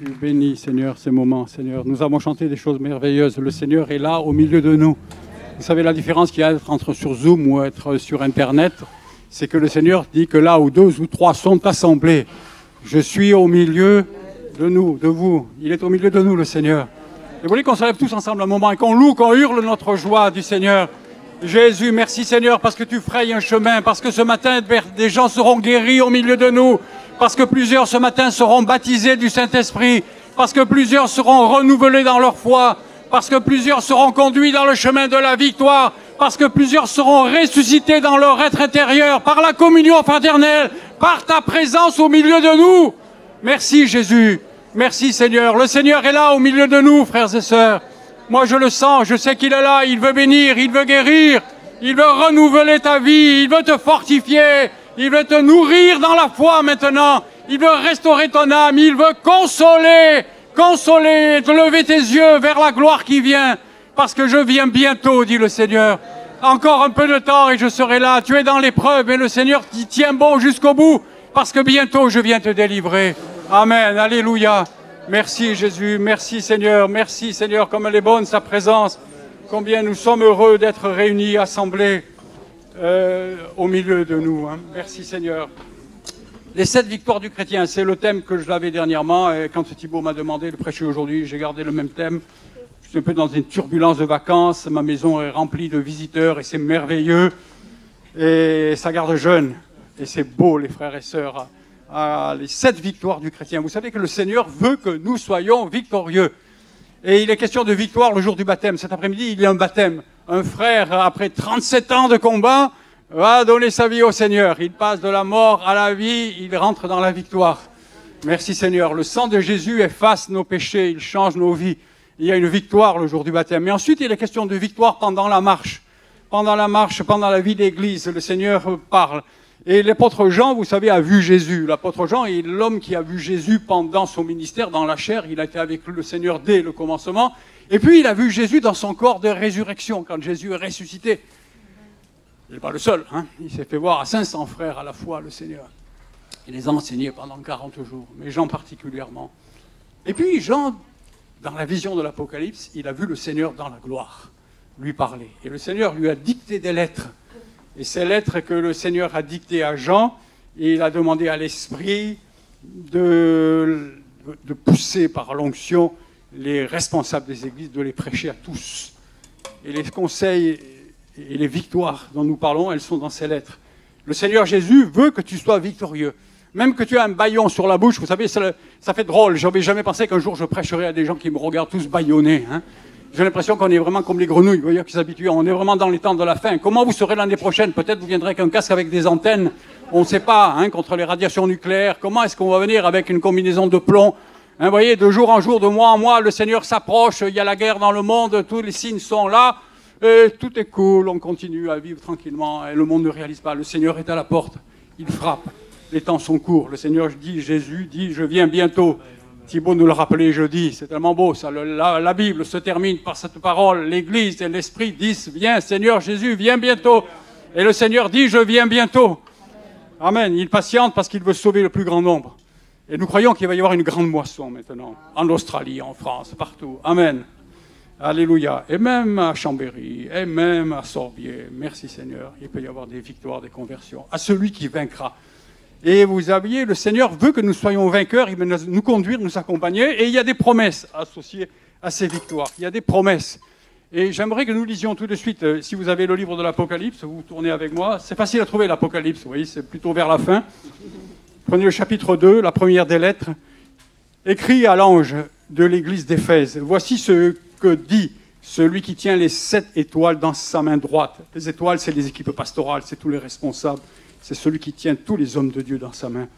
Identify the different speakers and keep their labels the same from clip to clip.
Speaker 1: Tu bénis, Seigneur, ces moments, Seigneur. Nous avons chanté des choses merveilleuses. Le Seigneur est là, au milieu de nous. Vous savez, la différence qu'il y a entre sur Zoom ou être sur Internet, c'est que le Seigneur dit que là où 2 ou 3 sont assemblés, je suis au milieu de nous, de vous. Il est au milieu de nous, le Seigneur. Et vous voulez qu'on se lève tous ensemble un moment et qu'on loue, qu'on hurle notre joie du Seigneur. Jésus, merci Seigneur, parce que tu frayes un chemin, parce que ce matin, des gens seront guéris au milieu de nous, parce que plusieurs ce matin seront baptisés du Saint-Esprit, parce que plusieurs seront renouvelés dans leur foi, parce que plusieurs seront conduits dans le chemin de la victoire, parce que plusieurs seront ressuscités dans leur être intérieur, par la communion fraternelle, par ta présence au milieu de nous. Merci Jésus, merci Seigneur. Le Seigneur est là au milieu de nous, frères et sœurs. Moi je le sens, je sais qu'il est là, il veut bénir, il veut guérir, il veut renouveler ta vie, il veut te fortifier, il veut te nourrir dans la foi maintenant, il veut restaurer ton âme, il veut consoler, te lever tes yeux vers la gloire qui vient, parce que je viens bientôt, dit le Seigneur. Encore un peu de temps et je serai là, tu es dans l'épreuve et le Seigneur t'y tient bon jusqu'au bout, parce que bientôt je viens te délivrer. Amen, alléluia. Merci Jésus, merci Seigneur, comme elle est bonne sa présence. Combien nous sommes heureux d'être réunis, assemblés au milieu de nous. Hein. Merci Seigneur. Les 7 victoires du chrétien, c'est le thème que je l'avais dernièrement. Et quand Thibaut m'a demandé de prêcher aujourd'hui, j'ai gardé le même thème. Je suis un peu dans une turbulence de vacances. Ma maison est remplie de visiteurs et c'est merveilleux. Et ça garde jeune. Et c'est beau les frères et sœurs. Les 7 victoires du chrétien. Vous savez que le Seigneur veut que nous soyons victorieux. Et il est question de victoire le jour du baptême. Cet après-midi, il y a un baptême. Un frère, après 37 ans de combat, va donner sa vie au Seigneur. Il passe de la mort à la vie, il rentre dans la victoire. Merci Seigneur. Le sang de Jésus efface nos péchés, il change nos vies. Il y a une victoire le jour du baptême. Mais ensuite, il est question de victoire pendant la marche. Pendant la vie d'Église, le Seigneur parle. Et l'apôtre Jean, vous savez, a vu Jésus. L'apôtre Jean est l'homme qui a vu Jésus pendant son ministère dans la chair. Il a été avec le Seigneur dès le commencement. Et puis, il a vu Jésus dans son corps de résurrection, quand Jésus est ressuscité. Il n'est pas le seul. Hein. Il s'est fait voir à 500 frères à la fois, le Seigneur. Il les a enseignés pendant 40 jours, mais Jean particulièrement. Et puis, Jean, dans la vision de l'Apocalypse, il a vu le Seigneur dans la gloire, lui parler. Et le Seigneur lui a dicté des lettres. Et ces lettres que le Seigneur a dictées à Jean, et il a demandé à l'Esprit de pousser par l'onction les responsables des églises, de les prêcher à tous. Et les conseils et les victoires dont nous parlons, elles sont dans ces lettres. Le Seigneur Jésus veut que tu sois victorieux. Même que tu aies un bâillon sur la bouche, vous savez, ça fait drôle. Je n'avais jamais pensé qu'un jour je prêcherais à des gens qui me regardent tous bâillonnés. Hein. J'ai l'impression qu'on est vraiment comme les grenouilles, vous voyez, qui s'habituent. On est vraiment dans les temps de la fin. Comment vous serez l'année prochaine? Peut-être vous viendrez avec un casque avec des antennes. On ne sait pas, hein, contre les radiations nucléaires. Comment est-ce qu'on va venir avec une combinaison de plomb? Hein, vous voyez, de jour en jour, de mois en mois, le Seigneur s'approche. Il y a la guerre dans le monde. Tous les signes sont là. Et tout est cool. On continue à vivre tranquillement. Et le monde ne réalise pas. Le Seigneur est à la porte. Il frappe. Les temps sont courts. Le Seigneur dit, Jésus dit, je viens bientôt. Thibaut nous le rappelait jeudi, c'est tellement beau ça. La Bible se termine par cette parole. L'Église et l'Esprit disent, viens Seigneur Jésus, viens bientôt. Et le Seigneur dit, je viens bientôt. Amen. Il patiente parce qu'il veut sauver le plus grand nombre. Et nous croyons qu'il va y avoir une grande moisson maintenant, en Australie, en France, partout. Amen. Alléluia. Et même à Chambéry, et même à Sorbier. Merci Seigneur. Il peut y avoir des victoires, des conversions. À celui qui vaincra. Et vous savez, le Seigneur veut que nous soyons vainqueurs, il veut nous conduire, nous accompagner, et il y a des promesses associées à ces victoires. Il y a des promesses. Et j'aimerais que nous lisions tout de suite, si vous avez le livre de l'Apocalypse, vous tournez avec moi. C'est facile à trouver l'Apocalypse, vous voyez, c'est plutôt vers la fin. Prenez le chapitre 2, la première des lettres. Écrit à l'ange de l'église d'Éphèse, voici ce que dit celui qui tient les 7 étoiles dans sa main droite. Les étoiles, c'est les équipes pastorales, c'est tous les responsables. C'est celui qui tient tous les hommes de Dieu dans sa main.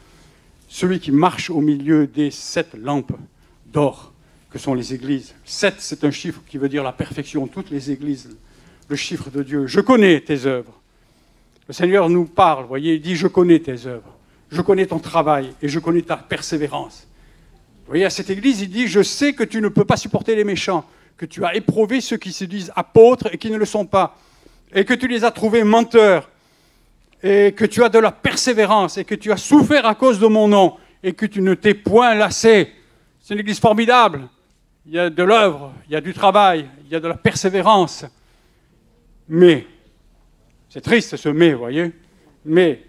Speaker 1: Celui qui marche au milieu des 7 lampes d'or que sont les églises. 7, c'est un chiffre qui veut dire la perfection. Toutes les églises, le chiffre de Dieu. Je connais tes œuvres. Le Seigneur nous parle, vous voyez, il dit, je connais tes œuvres. Je connais ton travail et je connais ta persévérance. Vous voyez, à cette église, il dit, je sais que tu ne peux pas supporter les méchants, que tu as éprouvé ceux qui se disent apôtres et qui ne le sont pas, et que tu les as trouvés menteurs, et que tu as de la persévérance, et que tu as souffert à cause de mon nom, et que tu ne t'es point lassé. C'est une église formidable. Il y a de l'œuvre, il y a du travail, il y a de la persévérance. Mais, c'est triste ce mais, vous voyez, mais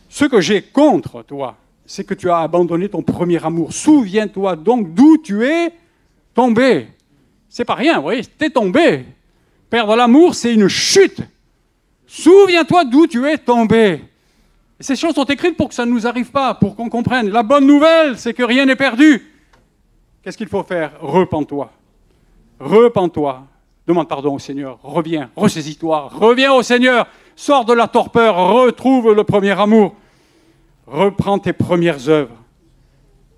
Speaker 1: ce que j'ai contre toi, c'est que tu as abandonné ton premier amour. Souviens-toi donc d'où tu es tombé. C'est pas rien, vous voyez, t'es tombé. Perdre l'amour, c'est une chute. Souviens-toi d'où tu es tombé. Et ces choses sont écrites pour que ça ne nous arrive pas, pour qu'on comprenne. La bonne nouvelle, c'est que rien n'est perdu. Qu'est-ce qu'il faut faire? Repens-toi. Repens-toi. Demande pardon au Seigneur. Reviens. Ressaisis-toi. Reviens au Seigneur. Sors de la torpeur. Retrouve le premier amour. Reprends tes premières œuvres.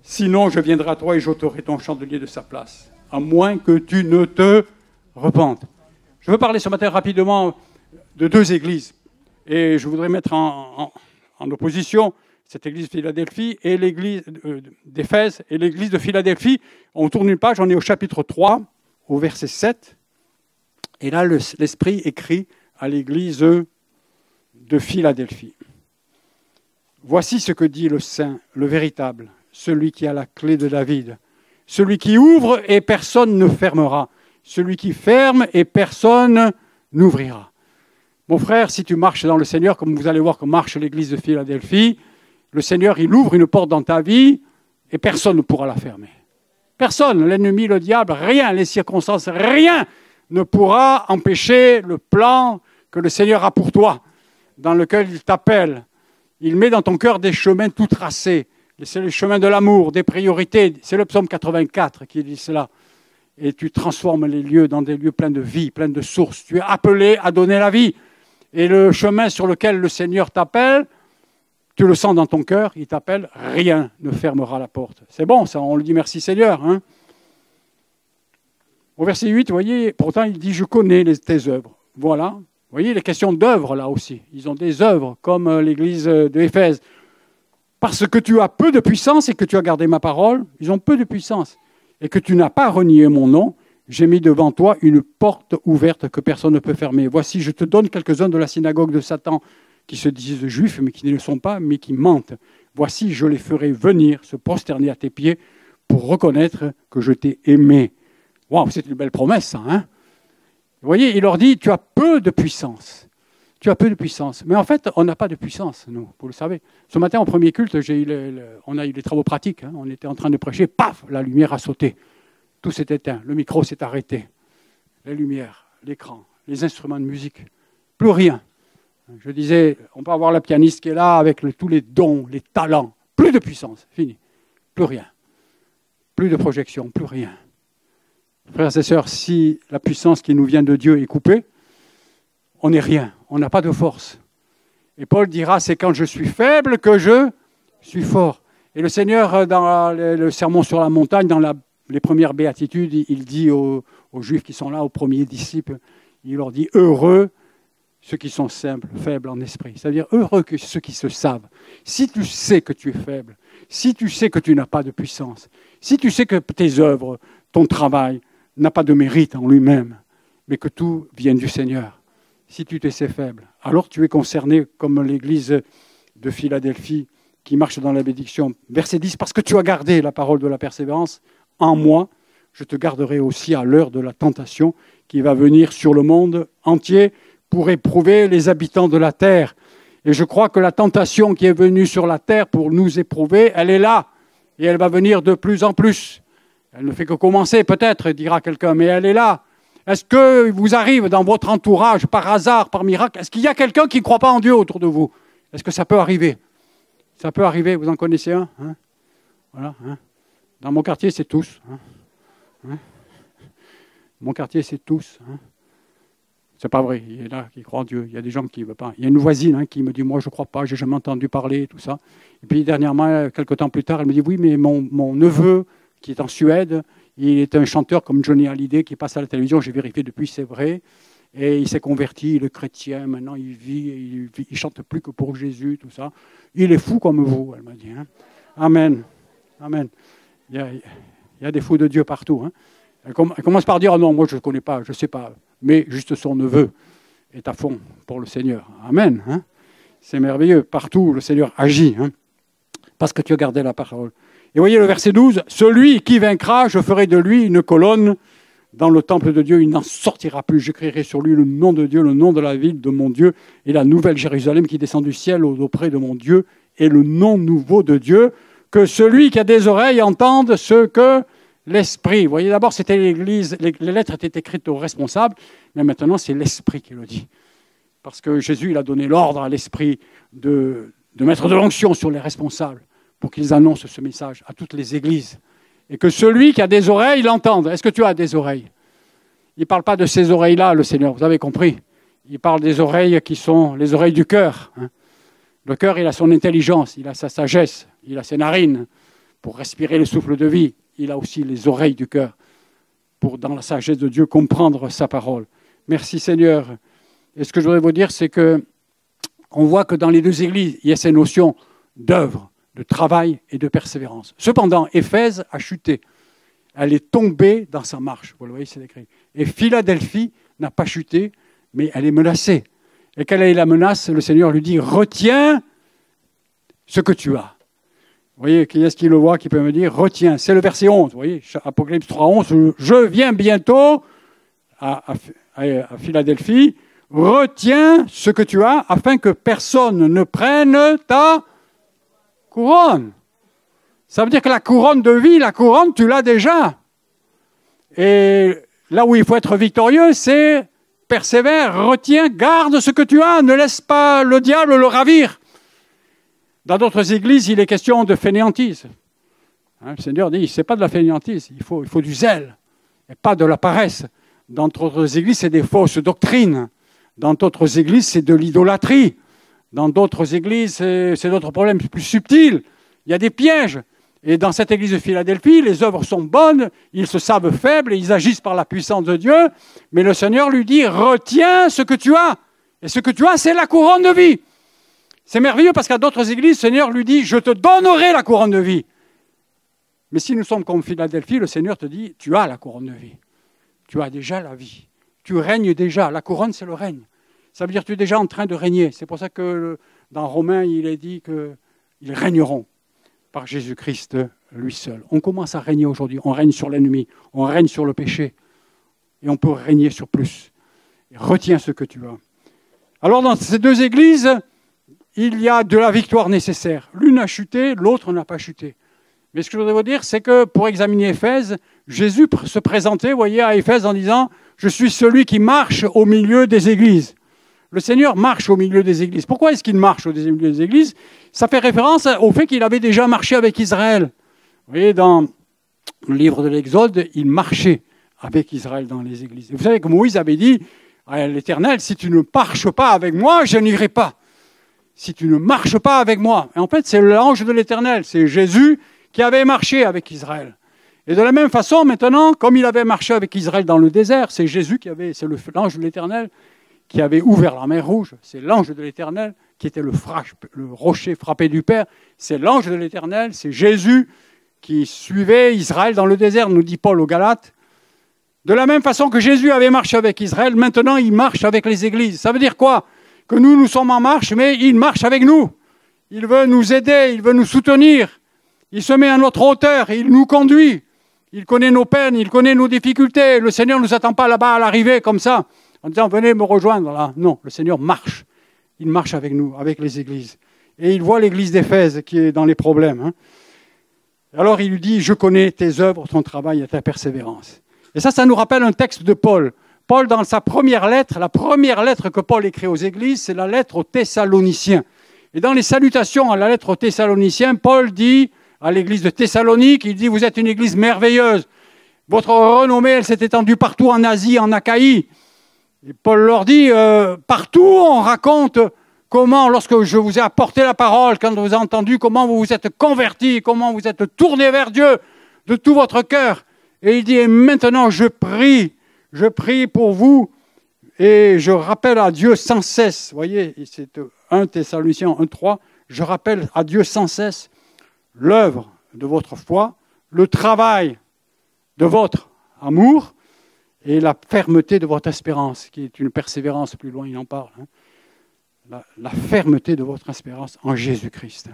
Speaker 1: Sinon, je viendrai à toi et j'ôterai ton chandelier de sa place. À moins que tu ne te repentes. Je veux parler ce matin rapidement de deux églises. Et je voudrais mettre en opposition cette église de Philadelphie et l'église d'Éphèse et l'église de Philadelphie. On tourne une page, on est au chapitre 3, au verset 7. Et là, l'Esprit écrit à l'église de Philadelphie. Voici ce que dit le Saint, le véritable, celui qui a la clé de David, celui qui ouvre et personne ne fermera, celui qui ferme et personne n'ouvrira. Mon frère, si tu marches dans le Seigneur, comme vous allez voir que marche l'église de Philadelphie, le Seigneur, il ouvre une porte dans ta vie et personne ne pourra la fermer. Personne, l'ennemi, le diable, rien, les circonstances, rien ne pourra empêcher le plan que le Seigneur a pour toi, dans lequel il t'appelle. Il met dans ton cœur des chemins tout tracés. C'est le chemin de l'amour, des priorités. C'est le psaume 84 qui dit cela. Et tu transformes les lieux dans des lieux pleins de vie, pleins de sources. Tu es appelé à donner la vie. Et le chemin sur lequel le Seigneur t'appelle, tu le sens dans ton cœur, il t'appelle, rien ne fermera la porte. C'est bon, ça, on le dit merci Seigneur. Hein. Au verset 8, vous voyez, pourtant il dit, je connais tes œuvres. Voilà, vous voyez les questions d'œuvres là aussi. Ils ont des œuvres comme l'église d'Éphèse. Parce que tu as peu de puissance et que tu as gardé ma parole, ils ont peu de puissance. Et que tu n'as pas renié mon nom, j'ai mis devant toi une porte ouverte que personne ne peut fermer. Voici, je te donne quelques-uns de la synagogue de Satan, qui se disent juifs, mais qui ne le sont pas, mais qui mentent. Voici, je les ferai venir se prosterner à tes pieds pour reconnaître que je t'ai aimé. Waouh, c'est une belle promesse, ça, hein? Vous voyez, il leur dit, tu as peu de puissance. Tu as peu de puissance. Mais en fait, on n'a pas de puissance, nous, vous le savez. Ce matin, au premier culte, on a eu des travaux pratiques. Hein? On était en train de prêcher, paf, la lumière a sauté. Tout s'est éteint, le micro s'est arrêté. Les lumières, l'écran, les instruments de musique, plus rien. Je disais, on peut avoir la pianiste qui est là avec tous les dons, les talents. Plus de puissance, fini. Plus rien. Plus de projection, plus rien. Frères et sœurs, si la puissance qui nous vient de Dieu est coupée, on n'est rien, on n'a pas de force. Et Paul dira, c'est quand je suis faible que je suis fort. Et le Seigneur, dans le sermon sur la montagne, dans les premières béatitudes, il dit aux Juifs qui sont là, aux premiers disciples, il leur dit, heureux ceux qui sont simples, faibles en esprit. C'est-à-dire heureux que ceux qui se savent. Si tu sais que tu es faible, si tu sais que tu n'as pas de puissance, si tu sais que tes œuvres, ton travail n'a pas de mérite en lui-même, mais que tout vient du Seigneur, si tu te sais faible, alors tu es concerné comme l'église de Philadelphie qui marche dans la bénédiction. Verset 10, parce que tu as gardé la parole de la persévérance, en moi, je te garderai aussi à l'heure de la tentation qui va venir sur le monde entier pour éprouver les habitants de la terre. Et je crois que la tentation qui est venue sur la terre pour nous éprouver, elle est là. Et elle va venir de plus en plus. Elle ne fait que commencer peut-être, dira quelqu'un, mais elle est là. Est-ce que vous arrive dans votre entourage, par hasard, par miracle, est-ce qu'il y a quelqu'un qui ne croit pas en Dieu autour de vous? Est-ce que ça peut arriver? Ça peut arriver, vous en connaissez un, hein? Voilà, hein? Dans mon quartier, c'est tous. Hein? Hein? Mon quartier, c'est tous. Hein? C'est pas vrai, il y en a qui croient en Dieu, il y a des gens qui ne veulent pas. Il y a une voisine qui me dit, moi je ne crois pas, j'ai jamais entendu parler, tout ça. Et puis dernièrement, quelques temps plus tard, elle me dit, oui, mais mon neveu, qui est en Suède, il est un chanteur comme Johnny Hallyday qui passe à la télévision, j'ai vérifié depuis, c'est vrai. Et il s'est converti, il est chrétien, maintenant il vit, il chante plus que pour Jésus, tout ça. Il est fou comme vous, elle m'a dit. Hein. Amen. Amen. Il y a des fous de Dieu partout. Hein. Elle commence par dire, oh non, moi je ne connais pas, je ne sais pas. Mais juste son neveu est à fond pour le Seigneur. Amen. Hein. C'est merveilleux. Partout, le Seigneur agit. Hein. Parce que tu as gardé la parole. Et voyez le verset 12, « Celui qui vaincra, je ferai de lui une colonne dans le temple de Dieu, il n'en sortira plus. J'écrirai sur lui le nom de Dieu, le nom de la ville de mon Dieu, et la nouvelle Jérusalem qui descend du ciel auprès de mon Dieu, et le nom nouveau de Dieu, que celui qui a des oreilles entende ce que l'Esprit. » Vous voyez, d'abord, c'était l'Église, les lettres étaient écrites aux responsables, mais maintenant, c'est l'Esprit qui le dit. Parce que Jésus, il a donné l'ordre à l'Esprit de mettre de l'onction sur les responsables pour qu'ils annoncent ce message à toutes les églises. Et que celui qui a des oreilles l'entende. Est-ce que tu as des oreilles? Il ne parle pas de ces oreilles-là, le Seigneur, vous avez compris. Il parle des oreilles qui sont les oreilles du cœur. Le cœur, il a son intelligence, il a sa sagesse, il a ses narines pour respirer le souffle de vie. Il a aussi les oreilles du cœur pour, dans la sagesse de Dieu, comprendre sa parole. Merci Seigneur. Et ce que je voudrais vous dire, c'est que on voit que dans les deux églises, il y a ces notions d'œuvre, de travail et de persévérance. Cependant, Éphèse a chuté. Elle est tombée dans sa marche. Vous le voyez, c'est écrit. Et Philadelphie n'a pas chuté, mais elle est menacée. Et quelle est la menace? Le Seigneur lui dit, retiens ce que tu as. Vous voyez, qui est-ce qui le voit, qui peut me dire, retiens. C'est le verset 11. Vous voyez, Apocalypse 3:11, je viens bientôt à Philadelphie. Retiens ce que tu as afin que personne ne prenne ta couronne. Ça veut dire que la couronne de vie, la couronne, tu l'as déjà. Et là où il faut être victorieux, c'est persévère, retiens, garde ce que tu as, ne laisse pas le diable le ravir. Dans d'autres églises, il est question de fainéantise. Le Seigneur dit, ce n'est pas de la fainéantise, il faut du zèle, et pas de la paresse. Dans d'autres églises, c'est des fausses doctrines. Dans d'autres églises, c'est de l'idolâtrie. Dans d'autres églises, c'est d'autres problèmes plus subtils. Il y a des pièges. Et dans cette église de Philadelphie, les œuvres sont bonnes, ils se savent faibles et ils agissent par la puissance de Dieu. Mais le Seigneur lui dit, retiens ce que tu as. Et ce que tu as, c'est la couronne de vie. C'est merveilleux parce qu'à d'autres églises, le Seigneur lui dit, je te donnerai la couronne de vie. Mais si nous sommes comme Philadelphie, le Seigneur te dit, tu as la couronne de vie. Tu as déjà la vie. Tu règnes déjà. La couronne, c'est le règne. Ça veut dire que tu es déjà en train de régner. C'est pour ça que dans Romains, il est dit qu'ils régneront par Jésus-Christ, lui seul. On commence à régner aujourd'hui. On règne sur l'ennemi. On règne sur le péché. Et on peut régner sur plus. Et retiens ce que tu as. Alors, dans ces deux églises, il y a de la victoire nécessaire. L'une a chuté, l'autre n'a pas chuté. Mais ce que je voudrais vous dire, c'est que pour examiner Éphèse, Jésus se présentait, vous voyez, à Éphèse en disant « Je suis celui qui marche au milieu des églises ». Le Seigneur marche au milieu des églises. Pourquoi est-ce qu'il marche au milieu des églises? Ça fait référence au fait qu'il avait déjà marché avec Israël. Vous voyez, dans le livre de l'Exode, il marchait avec Israël dans les églises. Et vous savez que Moïse avait dit à l'Éternel, si tu ne marches pas avec moi, je n'irai pas. Si tu ne marches pas avec moi. Et en fait, c'est l'ange de l'Éternel, c'est Jésus qui avait marché avec Israël. Et de la même façon, maintenant, comme il avait marché avec Israël dans le désert, c'est Jésus c'est l'ange de l'Éternel qui avait ouvert la mer Rouge. C'est l'ange de l'Éternel qui était le rocher frappé du Père. C'est l'ange de l'Éternel, c'est Jésus qui suivait Israël dans le désert, nous dit Paul aux Galates. De la même façon que Jésus avait marché avec Israël, maintenant il marche avec les églises. Ça veut dire quoi? Que nous sommes en marche, mais il marche avec nous. Il veut nous aider, il veut nous soutenir. Il se met à notre hauteur, il nous conduit. Il connaît nos peines, il connaît nos difficultés. Le Seigneur ne nous attend pas là-bas à l'arrivée comme ça, en disant venez me rejoindre là. Non, le Seigneur marche. Il marche avec nous, avec les églises. Et il voit l'église d'Éphèse qui est dans les problèmes. Alors il lui dit, je connais tes œuvres, ton travail et ta persévérance. Et ça nous rappelle un texte de Paul. Paul, dans sa première lettre, la première lettre que Paul écrit aux églises, c'est la lettre aux Thessaloniciens. Et dans les salutations à la lettre aux Thessaloniciens, Paul dit à l'église de Thessalonique, il dit, vous êtes une église merveilleuse. Votre renommée, elle s'est étendue partout en Asie, en Achaïe. Et Paul leur dit, partout on raconte comment, lorsque je vous ai apporté la parole, quand vous avez entendu, comment vous vous êtes convertis, comment vous êtes tournés vers Dieu de tout votre cœur. Et il dit, et maintenant je prie pour vous et je rappelle à Dieu sans cesse, vous voyez, c'est 1 Thessaloniciens 1:3, je rappelle à Dieu sans cesse l'œuvre de votre foi, le travail de votre amour et la fermeté de votre espérance, qui est une persévérance, plus loin il en parle. La fermeté de votre espérance en Jésus-Christ.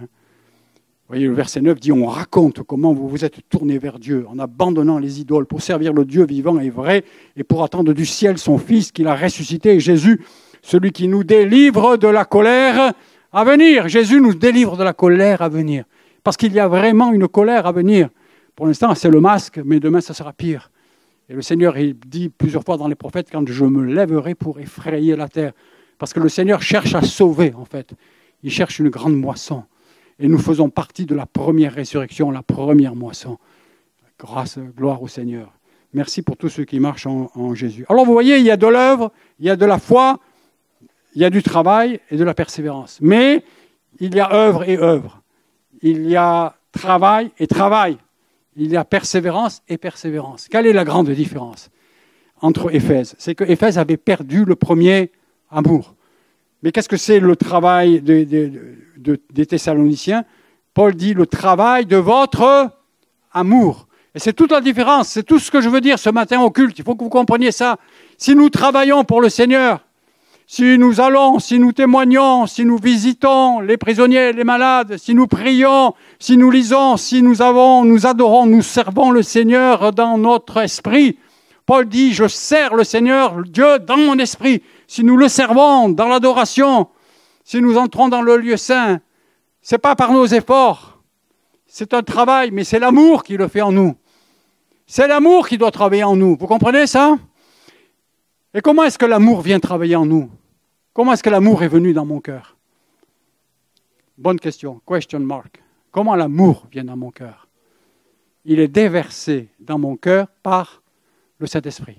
Speaker 1: voyez, le verset 9 dit, on raconte comment vous vous êtes tournés vers Dieu en abandonnant les idoles pour servir le Dieu vivant et vrai et pour attendre du ciel son Fils qu'il a ressuscité, Jésus, celui qui nous délivre de la colère à venir. Jésus nous délivre de la colère à venir. Parce qu'il y a vraiment une colère à venir. Pour l'instant, c'est le masque, mais demain, ça sera pire. Et le Seigneur, il dit plusieurs fois dans les prophètes, quand je me lèverai pour effrayer la terre. Parce que le Seigneur cherche à sauver, en fait. Il cherche une grande moisson. Et nous faisons partie de la première résurrection, la première moisson. Grâce, gloire au Seigneur. Merci pour tous ceux qui marchent en Jésus. Alors vous voyez, il y a de l'œuvre, il y a de la foi, il y a du travail et de la persévérance. Mais il y a œuvre et œuvre. Il y a travail et travail. Il y a persévérance et persévérance. Quelle est la grande différence entre Éphèse? C'est que Éphèse avait perdu le premier amour. Mais qu'est-ce que c'est le travail des Thessaloniciens? Paul dit le travail de votre amour. Et c'est toute la différence. C'est tout ce que je veux dire ce matin au culte. Il faut que vous compreniez ça. Si nous travaillons pour le Seigneur, si nous allons, si nous témoignons, si nous visitons les prisonniers, les malades, si nous prions, si nous lisons, si nous adorons, nous servons le Seigneur dans notre esprit. Paul dit, je sers le Seigneur, Dieu, dans mon esprit. Si nous le servons dans l'adoration, si nous entrons dans le lieu saint, ce n'est pas par nos efforts. C'est un travail, mais c'est l'amour qui le fait en nous. C'est l'amour qui doit travailler en nous. Vous comprenez ça? Et comment est-ce que l'amour vient travailler en nous? Comment est-ce que l'amour est venu dans mon cœur? Bonne question, question mark. Comment l'amour vient dans mon cœur? Il est déversé dans mon cœur par le Saint-Esprit.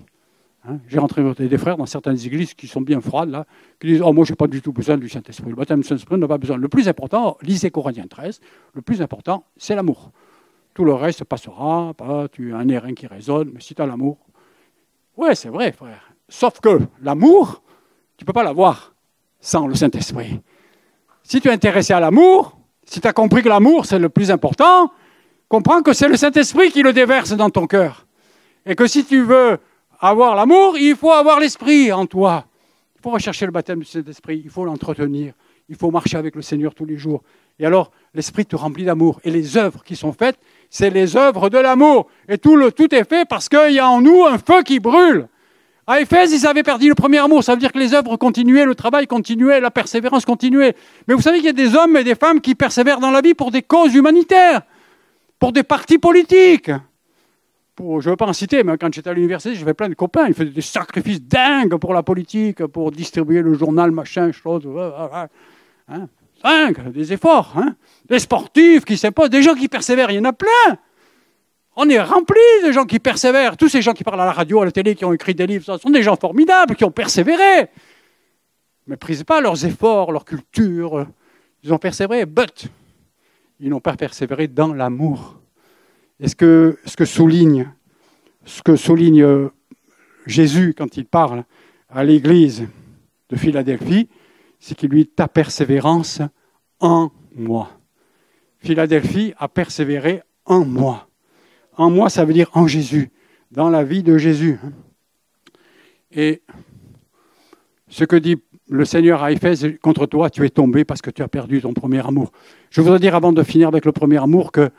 Speaker 1: J'ai rencontré des frères dans certaines églises qui sont bien froides, là, qui disent « Oh, moi, je n'ai pas du tout besoin du Saint-Esprit. Le baptême du Saint-Esprit, on n'a pas besoin. » Le plus important, lisez Corinthiens 13, le plus important, c'est l'amour. Tout le reste passera, tu as un airain qui résonne, mais si tu as l'amour... Ouais, c'est vrai, frère. Sauf que l'amour, tu ne peux pas l'avoir sans le Saint-Esprit. Si tu es intéressé à l'amour, si tu as compris que l'amour, c'est le plus important, comprends que c'est le Saint-Esprit qui le déverse dans ton cœur. Et que si tu veux avoir l'amour, il faut avoir l'Esprit en toi. Il faut rechercher le baptême du Saint-Esprit, il faut l'entretenir, il faut marcher avec le Seigneur tous les jours. Et alors, l'Esprit te remplit d'amour. Et les œuvres qui sont faites, c'est les œuvres de l'amour. Et tout est fait parce qu'il y a en nous un feu qui brûle. À Éphèse, ils avaient perdu le premier amour. Ça veut dire que les œuvres continuaient, le travail continuait, la persévérance continuait. Mais vous savez qu'il y a des hommes et des femmes qui persévèrent dans la vie pour des causes humanitaires, pour des partis politiques. Je ne veux pas en citer, mais quand j'étais à l'université, j'avais plein de copains. Ils faisaient des sacrifices dingues pour la politique, pour distribuer le journal, machin, chose. Des efforts. Des sportifs qui s'imposent, des gens qui persévèrent, il y en a plein. On est rempli de gens qui persévèrent. Tous ces gens qui parlent à la radio, à la télé, qui ont écrit des livres, ce sont des gens formidables, qui ont persévéré. Ne méprisez pas leurs efforts, leur culture. Ils ont persévéré, but ils n'ont pas persévéré dans l'amour. Et ce que souligne Jésus quand il parle à l'église de Philadelphie, c'est qu'il lui dit « ta persévérance en moi ». Philadelphie a persévéré en moi. En moi, ça veut dire en Jésus, dans la vie de Jésus. Et ce que dit le Seigneur à Éphèse, contre toi, tu es tombé parce que tu as perdu ton premier amour. Je voudrais dire, avant de finir avec le premier amour, que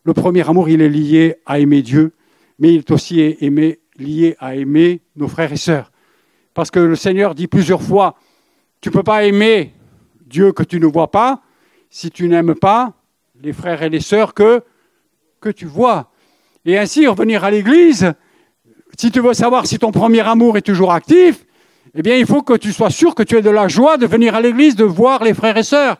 Speaker 1: le premier amour, il est lié à aimer Dieu, mais il est aussi lié à aimer nos frères et sœurs. Parce que le Seigneur dit plusieurs fois, tu ne peux pas aimer Dieu que tu ne vois pas, si tu n'aimes pas les frères et les sœurs que tu vois. Et ainsi, revenir à l'église, si tu veux savoir si ton premier amour est toujours actif, eh bien, il faut que tu sois sûr que tu aies de la joie de venir à l'église, de voir les frères et sœurs.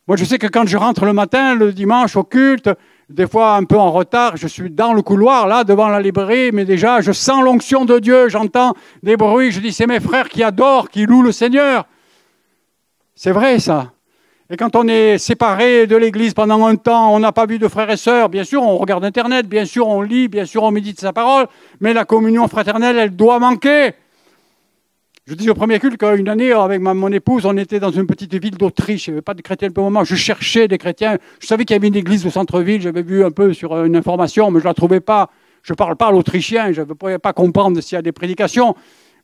Speaker 1: Moi, je sais que quand je rentre le matin, le dimanche, au culte, des fois un peu en retard, je suis dans le couloir, là, devant la librairie, mais déjà, je sens l'onction de Dieu, j'entends des bruits, je dis, c'est mes frères qui adorent, qui louent le Seigneur. C'est vrai, ça. Et quand on est séparé de l'église pendant un temps, on n'a pas vu de frères et sœurs, bien sûr, on regarde Internet, bien sûr, on lit, bien sûr, on médite sa parole, mais la communion fraternelle, elle doit manquer. Je dis au premier culte qu'une année, avec mon épouse, on était dans une petite ville d'Autriche. Il n'y avait pas de chrétiens pour le moment. Je cherchais des chrétiens. Je savais qu'il y avait une église au centre-ville. J'avais vu un peu sur une information, mais je ne la trouvais pas. Je ne parle pas l'autrichien. Je ne pouvais pas comprendre s'il y a des prédications.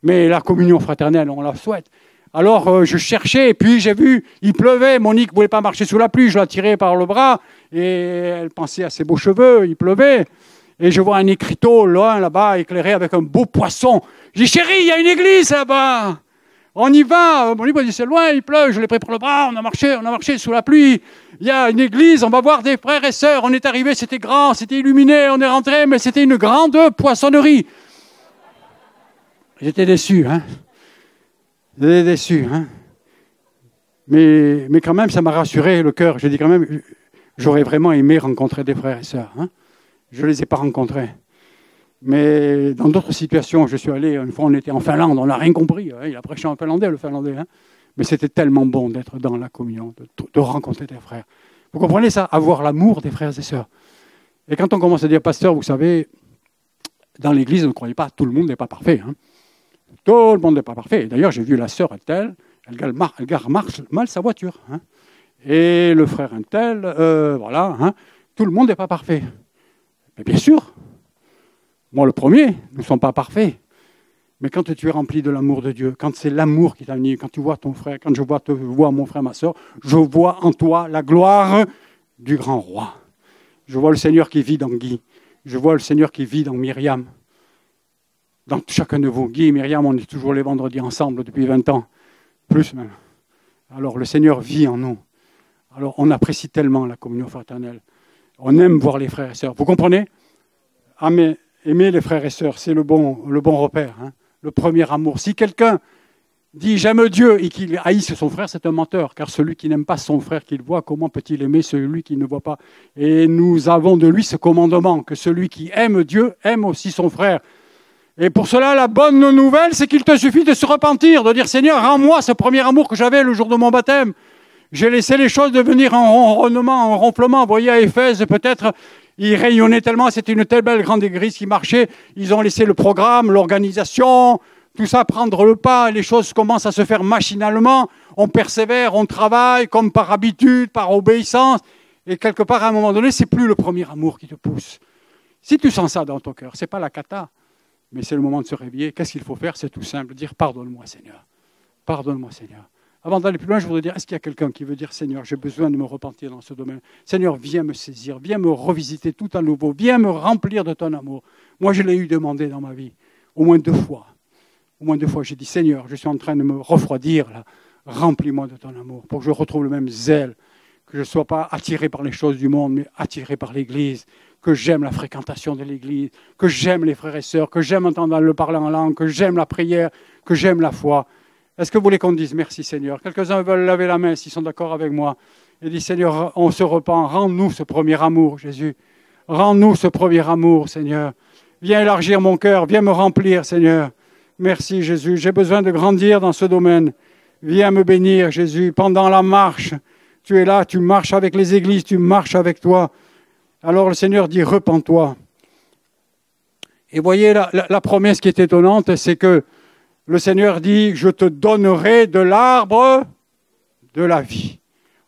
Speaker 1: Mais la communion fraternelle, on la souhaite. Alors je cherchais, et puis j'ai vu, il pleuvait, Monique ne voulait pas marcher sous la pluie, je la tirais par le bras, et elle pensait à ses beaux cheveux, il pleuvait. Et je vois un écriteau loin là-bas, éclairé avec un beau poisson. Je dis, chérie, il y a une église là-bas. On y va. Monique m'a dit, c'est loin, il pleut. Je l'ai pris par le bras, on a marché sous la pluie. Il y a une église, on va voir des frères et sœurs. On est arrivé, c'était grand, c'était illuminé, on est rentré, mais c'était une grande poissonnerie. J'étais déçu, hein. J'étais déçu, hein. Mais quand même, ça m'a rassuré le cœur. J'ai dit quand même, j'aurais vraiment aimé rencontrer des frères et sœurs, hein. Je ne les ai pas rencontrés. Mais dans d'autres situations, je suis allé, une fois on était en Finlande, on n'a rien compris. Hein, il a prêché en finlandais, le finlandais. Hein. Mais c'était tellement bon d'être dans la communion, de rencontrer des frères. Vous comprenez ça? Avoir l'amour des frères et sœurs. Et quand on commence à dire, pasteur, vous savez, dans l'église, ne croyez pas, tout le monde n'est pas parfait. Hein. Tout le monde n'est pas parfait. D'ailleurs, j'ai vu la sœur un tel, elle gare mal sa voiture. Hein. Et le frère un tel, voilà, hein, tout le monde n'est pas parfait. Mais bien sûr, moi le premier, nous ne sommes pas parfaits. Mais quand tu es rempli de l'amour de Dieu, quand c'est l'amour qui t'anime, quand tu vois ton frère, quand je vois mon frère, ma soeur, je vois en toi la gloire du grand roi. Je vois le Seigneur qui vit dans Guy. Je vois le Seigneur qui vit dans Myriam. Dans chacun de vous. Guy et Myriam, on est toujours les vendredis ensemble depuis 20 ans. Plus même. Alors le Seigneur vit en nous. Alors on apprécie tellement la communion fraternelle. On aime voir les frères et sœurs. Vous comprenez? Aimer les frères et sœurs, c'est le bon repère. Hein, le premier amour. Si quelqu'un dit « j'aime Dieu » et qu'il haïsse son frère, c'est un menteur. Car celui qui n'aime pas son frère qu'il voit, comment peut-il aimer celui qui ne voit pas? Et nous avons de lui ce commandement, que celui qui aime Dieu aime aussi son frère. Et pour cela, la bonne nouvelle, c'est qu'il te suffit de se repentir, de dire « Seigneur, rends-moi ce premier amour que j'avais le jour de mon baptême ». J'ai laissé les choses devenir un ronronnement, un ronflement. Vous voyez, à Éphèse, peut-être, ils rayonnaient tellement, c'était une telle belle grande église qui marchait. Ils ont laissé le programme, l'organisation, tout ça prendre le pas. Les choses commencent à se faire machinalement. On persévère, on travaille, comme par habitude, par obéissance. Et quelque part, à un moment donné, c'est plus le premier amour qui te pousse. Si tu sens ça dans ton cœur, c'est pas la cata, mais c'est le moment de se réveiller. Qu'est-ce qu'il faut faire? C'est tout simple, dire « Pardonne-moi, Seigneur. Pardonne-moi, Seigneur. » Avant d'aller plus loin, je voudrais dire, est-ce qu'il y a quelqu'un qui veut dire, Seigneur, j'ai besoin de me repentir dans ce domaine. Seigneur, viens me saisir, viens me revisiter tout à nouveau, viens me remplir de ton amour. Moi, je l'ai eu demandé dans ma vie, au moins 2 fois. Au moins 2 fois, j'ai dit, Seigneur, je suis en train de me refroidir, là. Remplis-moi de ton amour, pour que je retrouve le même zèle, que je ne sois pas attiré par les choses du monde, mais attiré par l'Église, que j'aime la fréquentation de l'Église, que j'aime les frères et sœurs, que j'aime entendre le parler en langue, que j'aime la prière, que j'aime la foi. Est-ce que vous voulez qu'on dise merci Seigneur? Quelques-uns veulent lever la main s'ils sont d'accord avec moi. Et dit Seigneur, on se repent, rends-nous ce premier amour, Jésus. Rends-nous ce premier amour, Seigneur. Viens élargir mon cœur, viens me remplir, Seigneur. Merci Jésus, j'ai besoin de grandir dans ce domaine. Viens me bénir, Jésus, pendant la marche. Tu es là, tu marches avec les églises, tu marches avec toi. Alors le Seigneur dit, repens-toi. Et voyez, la promesse qui est étonnante, c'est que le Seigneur dit, je te donnerai de l'arbre de la vie.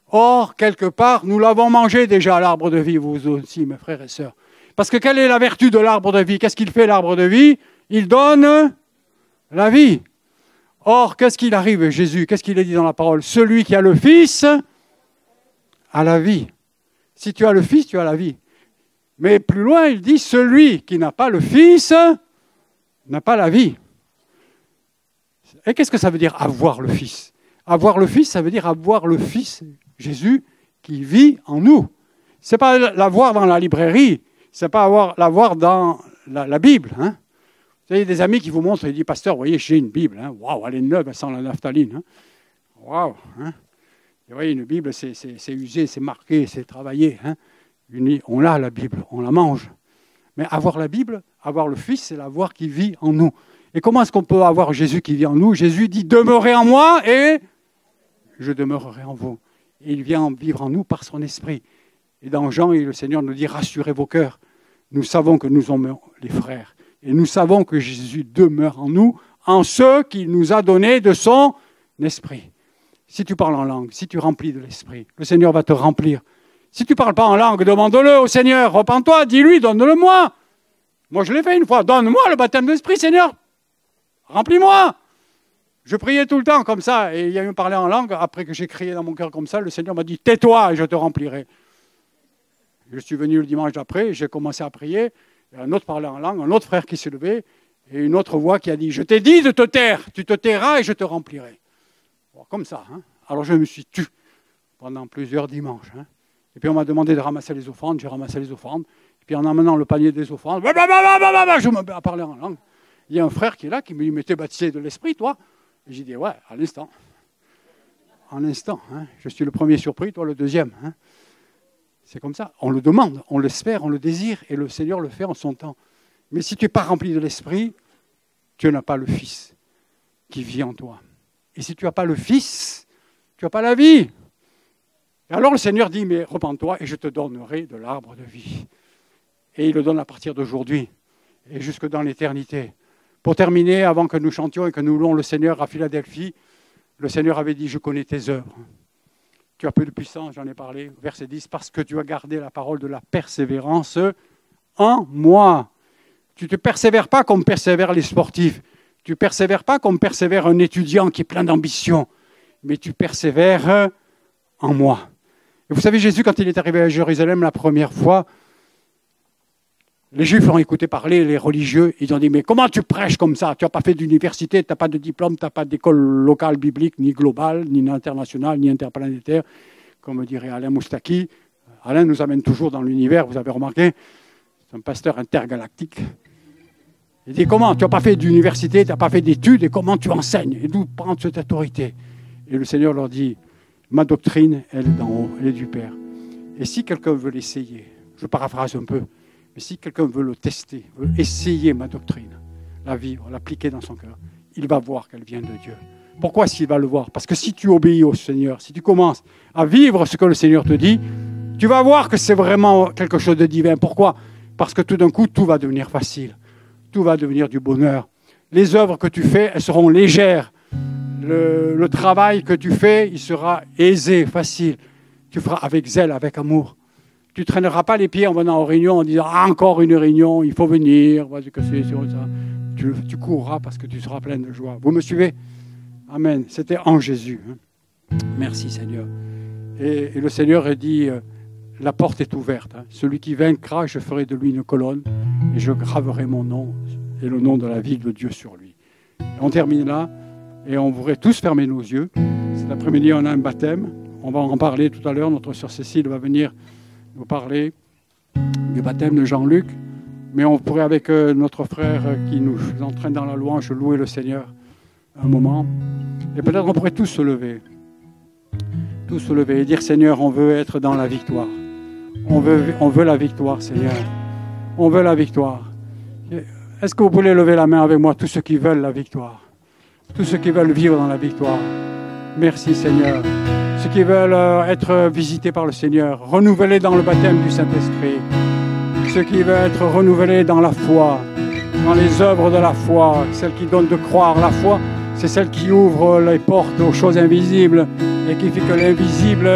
Speaker 1: Or, quelque part, nous l'avons mangé déjà, l'arbre de vie, vous aussi, mes frères et sœurs. Parce que quelle est la vertu de l'arbre de vie? Qu'est-ce qu'il fait, l'arbre de vie? Il donne la vie. Or, qu'est-ce qu'il arrive, Jésus? Qu'est-ce qu'il a dit dans la parole? Celui qui a le Fils a la vie. Si tu as le Fils, tu as la vie. Mais plus loin, il dit, celui qui n'a pas le Fils n'a pas la vie. Et qu'est-ce que ça veut dire avoir le Fils? Avoir le Fils, ça veut dire avoir le Fils, Jésus, qui vit en nous. Ce n'est pas l'avoir dans la librairie, ce n'est pas l'avoir dans la Bible. Hein. Vous avez des amis qui vous montrent, ils disent, pasteur, vous voyez, j'ai une Bible. Hein. Waouh, elle est neuve, elle sent la naphtaline. Hein. Waouh. Hein. Vous voyez, une Bible, c'est usé, c'est marqué, c'est travaillé. Hein. On a la Bible, on la mange. Mais avoir la Bible, avoir le Fils, c'est l'avoir qui vit en nous. Et comment est-ce qu'on peut avoir Jésus qui vit en nous? Jésus dit, demeurez en moi et je demeurerai en vous. Et il vient vivre en nous par son esprit. Et dans Jean, le Seigneur nous dit, rassurez vos cœurs. Nous savons que nous sommes les frères. Et nous savons que Jésus demeure en nous, en ce qu'il nous a donné de son esprit. Si tu parles en langue, si tu remplis de l'esprit, le Seigneur va te remplir. Si tu ne parles pas en langue, demande-le au Seigneur. Repens-toi, dis-lui, donne-le-moi. Moi, je l'ai fait une fois. Donne-moi le baptême de l'esprit, Seigneur. Remplis-moi. Je priais tout le temps comme ça, et il y a eu parlé en langue. Après que j'ai crié dans mon cœur comme ça, le Seigneur m'a dit, tais-toi et je te remplirai. Je suis venu le dimanche d'après, j'ai commencé à prier, et un autre parlait en langue, un autre frère qui s'est levé, et une autre voix qui a dit, je t'ai dit de te taire, tu te tairas et je te remplirai. Bon, comme ça. Hein. Alors je me suis tu pendant plusieurs dimanches. Hein. Et puis on m'a demandé de ramasser les offrandes, j'ai ramassé les offrandes. Et puis en emmenant le panier des offrandes, je me mets à parler en langue. Il y a un frère qui est là, qui me dit, mais t'es baptisé de l'Esprit, toi? Et j'ai dit, ouais, à l'instant. En instant. Hein. Je suis le premier surpris, toi le deuxième. Hein. C'est comme ça. On le demande, on l'espère, on le désire, et le Seigneur le fait en son temps. Mais si tu n'es pas rempli de l'Esprit, tu n'as pas le Fils qui vit en toi. Et si tu n'as pas le Fils, tu n'as pas la vie. Et alors le Seigneur dit, mais repens-toi et je te donnerai de l'arbre de vie. Et il le donne à partir d'aujourd'hui et jusque dans l'éternité. Pour terminer, avant que nous chantions et que nous louons le Seigneur à Philadelphie, le Seigneur avait dit, je connais tes œuvres. Tu as peu de puissance, j'en ai parlé, verset 10, parce que tu as gardé la parole de la persévérance en moi. Tu ne te persévères pas comme persévèrent les sportifs. Tu ne persévères pas comme persévère un étudiant qui est plein d'ambition. Mais tu persévères en moi. Et vous savez, Jésus, quand il est arrivé à Jérusalem la première fois, les Juifs l'ont écouté parler, les religieux, ils ont dit, mais comment tu prêches comme ça? Tu n'as pas fait d'université, tu n'as pas de diplôme, tu n'as pas d'école locale biblique, ni globale, ni internationale, ni interplanétaire, comme dirait Alain Moustaki. Alain nous amène toujours dans l'univers, vous avez remarqué, c'est un pasteur intergalactique. Il dit, comment? Tu n'as pas fait d'université, tu n'as pas fait d'études, et comment tu enseignes? Et d'où prendre cette autorité? Et le Seigneur leur dit, ma doctrine, elle est d'en haut, elle est du Père. Et si quelqu'un veut l'essayer, je paraphrase un peu, mais si quelqu'un veut le tester, veut essayer ma doctrine, la vivre, l'appliquer dans son cœur, il va voir qu'elle vient de Dieu. Pourquoi s'il va le voir? Parce que si tu obéis au Seigneur, si tu commences à vivre ce que le Seigneur te dit, tu vas voir que c'est vraiment quelque chose de divin. Pourquoi? Parce que tout d'un coup, tout va devenir facile. Tout va devenir du bonheur. Les œuvres que tu fais, elles seront légères. Le travail que tu fais, il sera aisé, facile. Tu feras avec zèle, avec amour. Tu ne traîneras pas les pieds en venant aux réunions en disant « Ah, encore une réunion, il faut venir. » Tu courras parce que tu seras plein de joie. Vous me suivez? Amen. C'était en Jésus. Merci Seigneur. Et le Seigneur a dit « La porte est ouverte. Celui qui vaincra, je ferai de lui une colonne et je graverai mon nom et le nom de la ville de Dieu sur lui. » On termine là et on voudrait tous fermer nos yeux. Cet après-midi, on a un baptême. On va en parler tout à l'heure. Notre sœur Cécile va venir nous parler du baptême de Jean-Luc, mais on pourrait avec notre frère qui nous entraîne dans la louange louer le Seigneur un moment. Et peut-être on pourrait tous se lever et dire Seigneur, on veut être dans la victoire. On veut la victoire, Seigneur. On veut la victoire. Est-ce que vous pouvez lever la main avec moi, tous ceux qui veulent la victoire, tous ceux qui veulent vivre dans la victoire? Merci Seigneur. Ceux qui veulent être visités par le Seigneur, renouvelés dans le baptême du Saint-Esprit. Ceux qui veulent être renouvelés dans la foi, dans les œuvres de la foi, celles qui donnent de croire. La foi, c'est celle qui ouvre les portes aux choses invisibles et qui fait que l'invisible,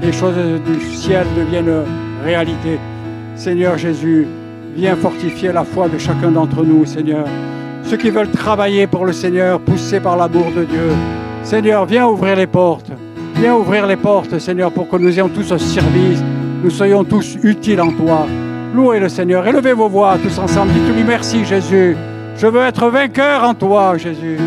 Speaker 1: les choses du ciel deviennent réalité. Seigneur Jésus, viens fortifier la foi de chacun d'entre nous, Seigneur. Ceux qui veulent travailler pour le Seigneur, poussés par l'amour de Dieu. Seigneur, viens ouvrir les portes. Viens ouvrir les portes, Seigneur, pour que nous ayons tous un service, nous soyons tous utiles en toi. Louez le Seigneur, élevez vos voix tous ensemble, dites-lui merci Jésus. Je veux être vainqueur en toi, Jésus.